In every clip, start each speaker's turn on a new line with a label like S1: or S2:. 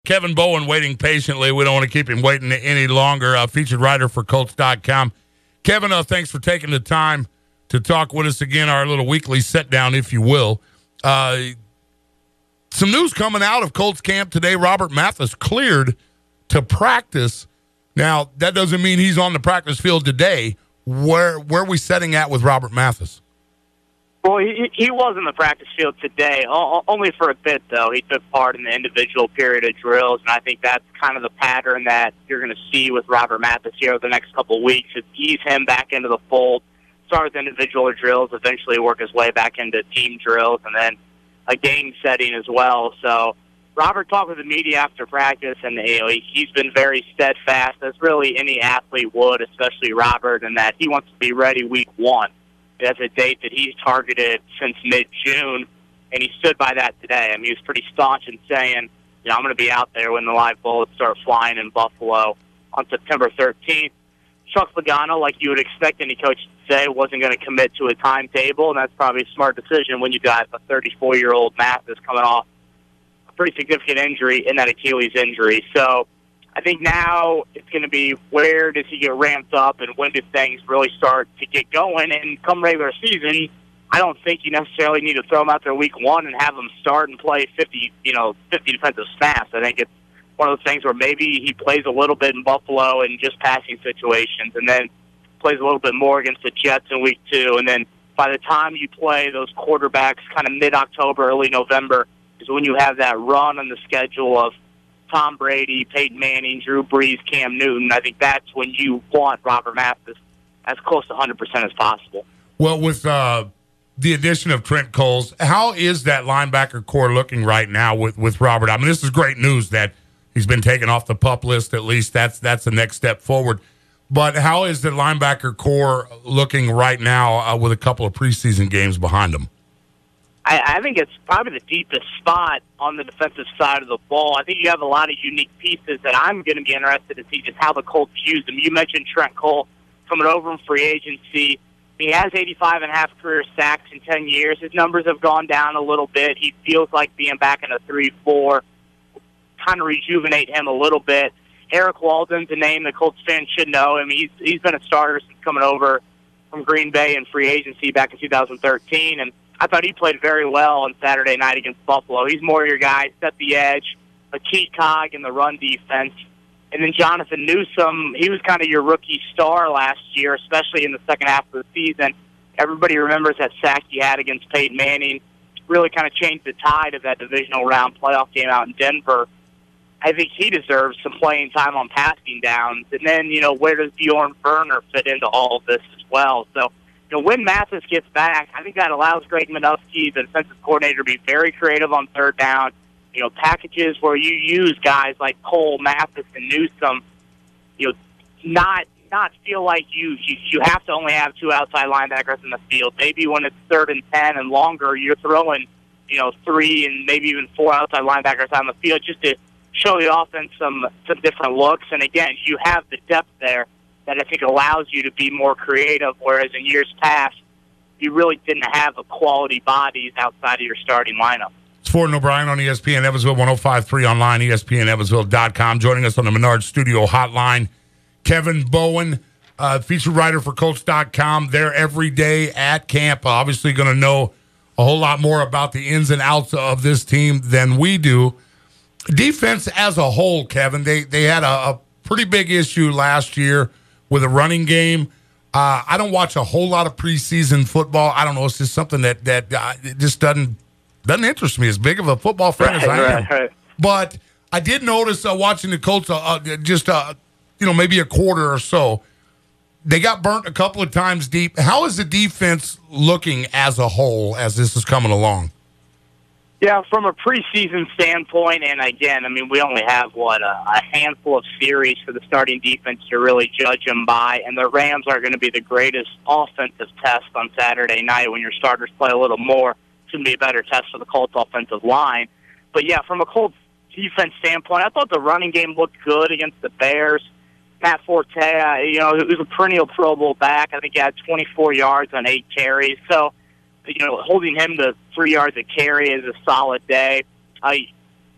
S1: Kevin Bowen waiting patiently. We don't want to keep him waiting any longer. Featured writer for Colts.com. Kevin, thanks for taking the time to talk with us again, our little weekly sit-down, if you will. Some news coming out of Colts camp today. Robert Mathis cleared to practice. Now, that doesn't mean he's on the practice field today. Where are we setting at with Robert Mathis?
S2: Well, he was in the practice field today, only for a bit, though. He took part in the individual period of drills, and I think that's kind of the pattern that you're going to see with Robert Mathis here over the next couple of weeks. Is ease him back into the fold, start with individual drills, eventually work his way back into team drills, and then a game setting as well. So Robert talked with the media after practice, and he's been very steadfast, as really any athlete would, especially Robert, in that he wants to be ready week 1. That's a date that he's targeted since mid-June, and he stood by that today. I mean, he was pretty staunch in saying, I'm going to be out there when the live bullets start flying in Buffalo on September 13th. Chuck Pagano, like you would expect any coach to say, wasn't going to commit to a timetable, and that's probably a smart decision when you got a 34-year-old Mathis coming off a pretty significant injury in that Achilles injury. So I think now it's going to be where does he get ramped up and when do things really start to get going. And come regular season, I don't think you necessarily need to throw him out there week 1 and have him start and play 50 defensive snaps. I think it's one of those things where maybe he plays a little bit in Buffalo in just passing situations and then plays a little bit more against the Jets in week 2. And then by the time you play those quarterbacks kind of mid-October, early November is when you have that run on the schedule of Tom Brady, Peyton Manning, Drew Brees, Cam Newton. I think that's when you want Robert Mathis as close to 100% as possible.
S1: Well, with the addition of Trent Coles, how is that linebacker core looking right now with Robert? I mean, this is great news that he's been taken off the PUP list. At least that's the next step forward. But how is the linebacker core looking right now with a couple of preseason games behind them?
S2: I think it's probably the deepest spot on the defensive side of the ball. I think you have a lot of unique pieces that I'm going to be interested to see just how the Colts use them. You mentioned Trent Cole coming over in free agency. He has 85.5 career sacks in 10 years. His numbers have gone down a little bit. He feels like being back in a 3-4 kind of rejuvenate him a little bit. Eric Walden's a name that Colts fans should know. I mean, he's been a starter since coming over from Green Bay in free agency back in 2013, and I thought he played very well on Saturday night against Buffalo. He's more your guy, set the edge, a key cog in the run defense. And then Jonathan Newsome, he was kind of your rookie star last year, especially in the second half of the season. Everybody remembers that sack he had against Peyton Manning. Really kind of changed the tide of that divisional round playoff game out in Denver. I think he deserves some playing time on passing downs. And then, where does Bjorn Werner fit into all of this as well? So, when Mathis gets back, I think that allows Greg Manufsky, the defensive coordinator, to be very creative on third down. Packages where you use guys like Cole, Mathis, and Newsome, not feel like you have to only have 2 outside linebackers in the field. Maybe when it's 3rd and 10 and longer, you're throwing, 3 and maybe even 4 outside linebackers on the field just to show the offense some different looks. And again, you have the depth there that I think allows you to be more creative, whereas in years past, you really didn't have the quality bodies outside of your starting lineup.
S1: It's Ford and O'Brien on ESPN Evansville 105.3 online, ESPNEvansville.com. Joining us on the Menard Studio hotline, Kevin Bowen, featured writer for Colts.com. They're every day at camp. Obviously going to know a whole lot more about the ins and outs of this team than we do. Defense as a whole, Kevin, they had a pretty big issue last year with a running game. I don't watch a whole lot of preseason football. I don't know. It's just something that just doesn't interest me as big of a football fan as I am. Right. But I did notice watching the Colts maybe a quarter or so, they got burnt a couple of times deep. How is the defense looking as a whole as this is coming along?
S2: Yeah, from a preseason standpoint, and again, I mean, we only have, a handful of series for the starting defense to really judge them by, and the Rams are going to be the greatest offensive test on Saturday night when your starters play a little more. It's going to be a better test for the Colts offensive line. But, yeah, from a Colts defense standpoint, I thought the running game looked good against the Bears. Matt Forte, he was a perennial Pro Bowl back. I think he had 24 yards on 8 carries. So, holding him to 3 yards a carry is a solid day.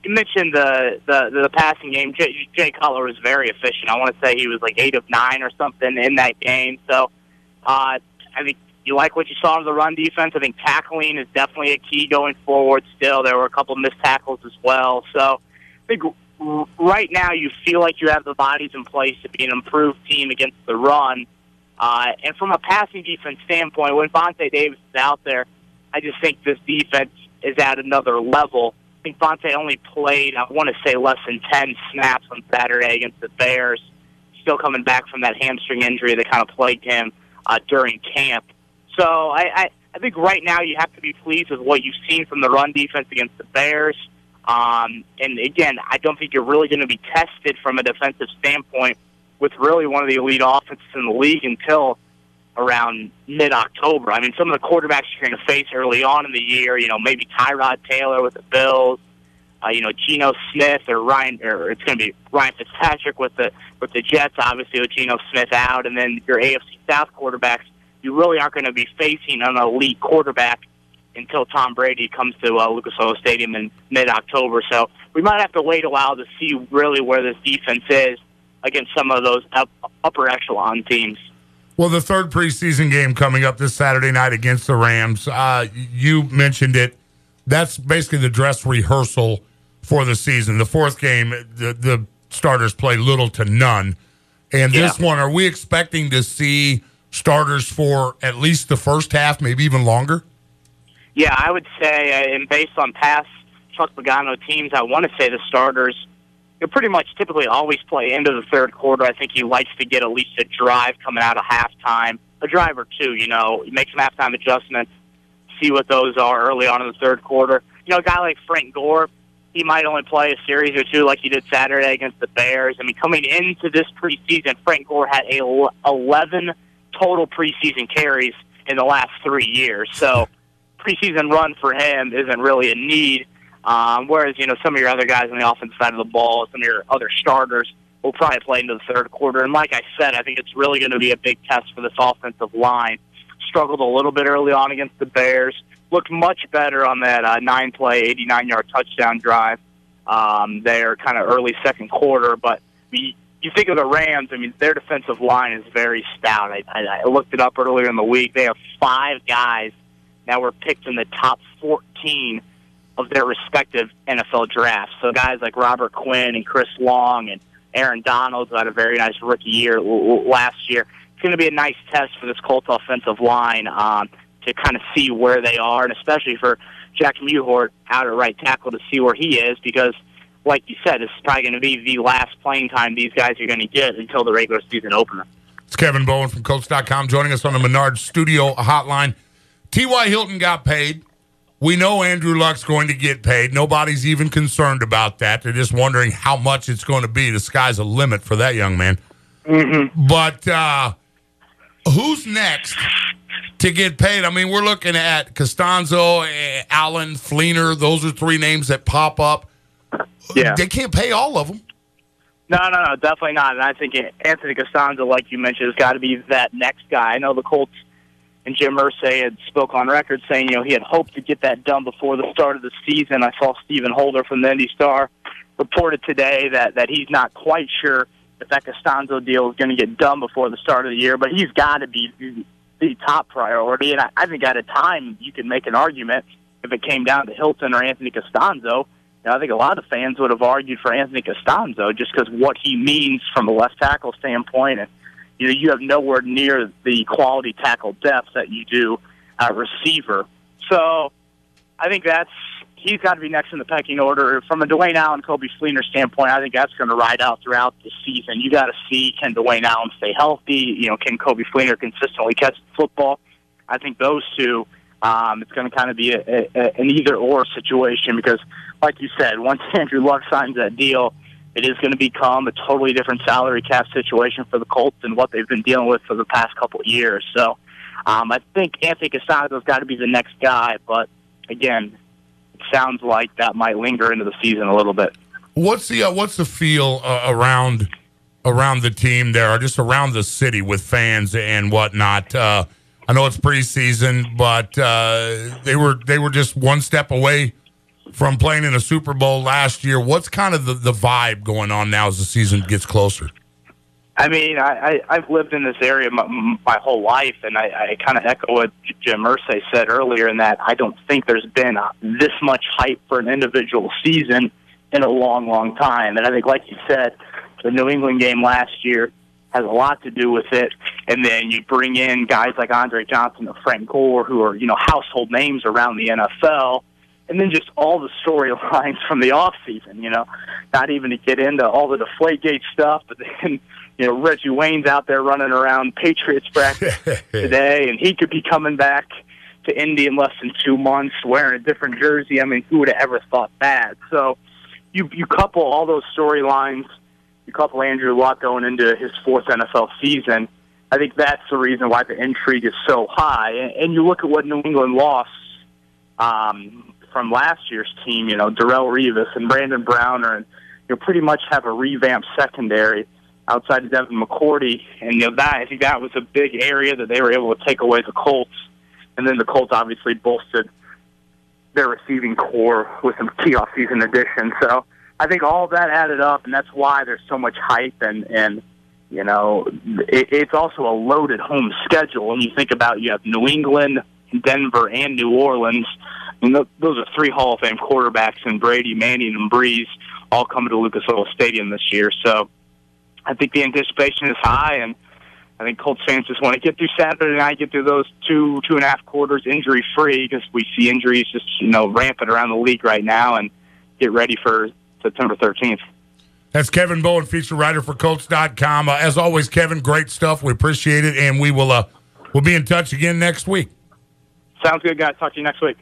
S2: you mentioned the passing game. Jay Cutler was very efficient. I want to say he was like 8 of 9 or something in that game. So I think you like what you saw in the run defense. I think tackling is definitely a key going forward still. There were a couple of missed tackles as well. So I think right now you feel like you have the bodies in place to be an improved team against the run. And from a passing defense standpoint, when Vontae Davis is out there, I just think this defense is at another level. I think Vontae only played, I want to say, less than 10 snaps on Saturday against the Bears, still coming back from that hamstring injury that kind of plagued him during camp. So I think right now you have to be pleased with what you've seen from the run defense against the Bears. And, again, I don't think you're really going to be tested from a defensive standpoint with really one of the elite offenses in the league until around mid-October. I mean, some of the quarterbacks you're going to face early on in the year, maybe Tyrod Taylor with the Bills, Geno Smith or it's going to be Ryan Fitzpatrick with the Jets, obviously with Geno Smith out, and then your AFC South quarterbacks, you really aren't going to be facing an elite quarterback until Tom Brady comes to Lucas Oil Stadium in mid-October. So we might have to wait a while to see really where this defense is against some of those upper echelon teams.
S1: Well, the third preseason game coming up this Saturday night against the Rams, you mentioned it. That's basically the dress rehearsal for the season. The fourth game, the starters play little to none. And this one, are we expecting to see starters for at least the first half, maybe even longer?
S2: Yeah, I would say, and based on past Chuck Pagano teams, I want to say the starters pretty much typically always play into the third quarter. I think he likes to get at least a drive coming out of halftime, a drive or two, you make some halftime adjustments, see what those are early on in the third quarter. A guy like Frank Gore, he might only play a series or two like he did Saturday against the Bears. I mean, coming into this preseason, Frank Gore had 11 total preseason carries in the last 3 years. So preseason run for him isn't really a need. Whereas, some of your other guys on the offensive side of the ball, some of your other starters will probably play into the third quarter. And like I said, I think it's really going to be a big test for this offensive line. Struggled a little bit early on against the Bears. Looked much better on that 9-play, 89-yard touchdown drive there kind of early second quarter. But you think of the Rams, I mean, their defensive line is very stout. I looked it up earlier in the week. They have 5 guys that were picked in the top 14 of their respective NFL drafts. So guys like Robert Quinn and Chris Long and Aaron Donald, who had a very nice rookie year last year. It's going to be a nice test for this Colts offensive line to kind of see where they are, and especially for Jack Mewhort out at right tackle to see where he is, because, like you said, this is probably going to be the last playing time these guys are going to get until the regular season opener.
S1: It's Kevin Bowen from Colts.com joining us on the Menard Studio Hotline. T.Y. Hilton got paid. We know Andrew Luck's going to get paid. Nobody's even concerned about that. They're just wondering how much it's going to be. The sky's a limit for that young man.
S2: Mm-hmm.
S1: But who's next to get paid? I mean, we're looking at Costanzo, Allen, Fleener. Those are 3 names that pop up.
S2: Yeah.
S1: They can't pay all of them.
S2: No, definitely not. And I think Anthony Costanzo, like you mentioned, has got to be that next guy. I know the Colts and Jim Irsay had spoke on record saying, he had hoped to get that done before the start of the season. I saw Stephen Holder from the Indy Star reported today that he's not quite sure if that Costanzo deal is going to get done before the start of the year, but he's got to be the top priority. And I think at a time you could make an argument if it came down to Hilton or Anthony Costanzo. I think a lot of fans would have argued for Anthony Costanzo just because what he means from a left tackle standpoint, and you have nowhere near the quality tackle depth that you do at receiver. So I think he's got to be next in the pecking order. From a Dwayne Allen, Kobe Fleener standpoint, I think that's going to ride out throughout the season. You got to see, can Dwayne Allen stay healthy? Can Kobe Fleener consistently catch the football? I think those two, it's going to kind of be an either-or situation because, like you said, once Andrew Luck signs that deal, it is going to become a totally different salary cap situation for the Colts than what they've been dealing with for the past couple of years. So I think Anthony Costanzo's got to be the next guy, but again, it sounds like that might linger into the season a little bit.
S1: What's the feel around the team there, or just around the city with fans and whatnot? I know it's preseason, but they were just one step away from playing in a Super Bowl last year. What's kind of the vibe going on now as the season gets closer?
S2: I mean, I've lived in this area my whole life, and I kind of echo what Jim Irsay said earlier in that I don't think there's been this much hype for an individual season in a long, long time. And I think, like you said, the New England game last year has a lot to do with it. And then you bring in guys like Andre Johnson and Frank Gore, who are, household names around the NFL. And then just all the storylines from the offseason, not even to get into all the Deflategate stuff, but then, Reggie Wayne's out there running around Patriots practice today, and he could be coming back to Indy in less than 2 months wearing a different jersey. I mean, who would have ever thought that? So you couple all those storylines, you couple Andrew Luck going into his 4th NFL season, I think that's the reason why the intrigue is so high. And you look at what New England lost from last year's team, Darrelle Revis and Brandon Browner, and pretty much have a revamped secondary outside of Devin McCourty, and I think that was a big area that they were able to take away the Colts, and then the Colts obviously bolstered their receiving core with some key off-season additions. So I think all of that added up, and that's why there's so much hype, and it's also a loaded home schedule. When you think about, you have New England, Denver, and New Orleans. I mean, those are 3 Hall of Fame quarterbacks, and Brady, Manning, and Breeze all coming to Lucas Oil Stadium this year. So I think the anticipation is high, and I think Colts fans just want to get through Saturday night, get through those two and a half quarters injury-free, because we see injuries just, rampant around the league right now, and get ready for September 13th.
S1: That's Kevin Bowen, feature writer for Colts.com. As always, Kevin, great stuff. We appreciate it, and we'll be in touch again next week.
S2: Sounds good, guys. Talk to you next week.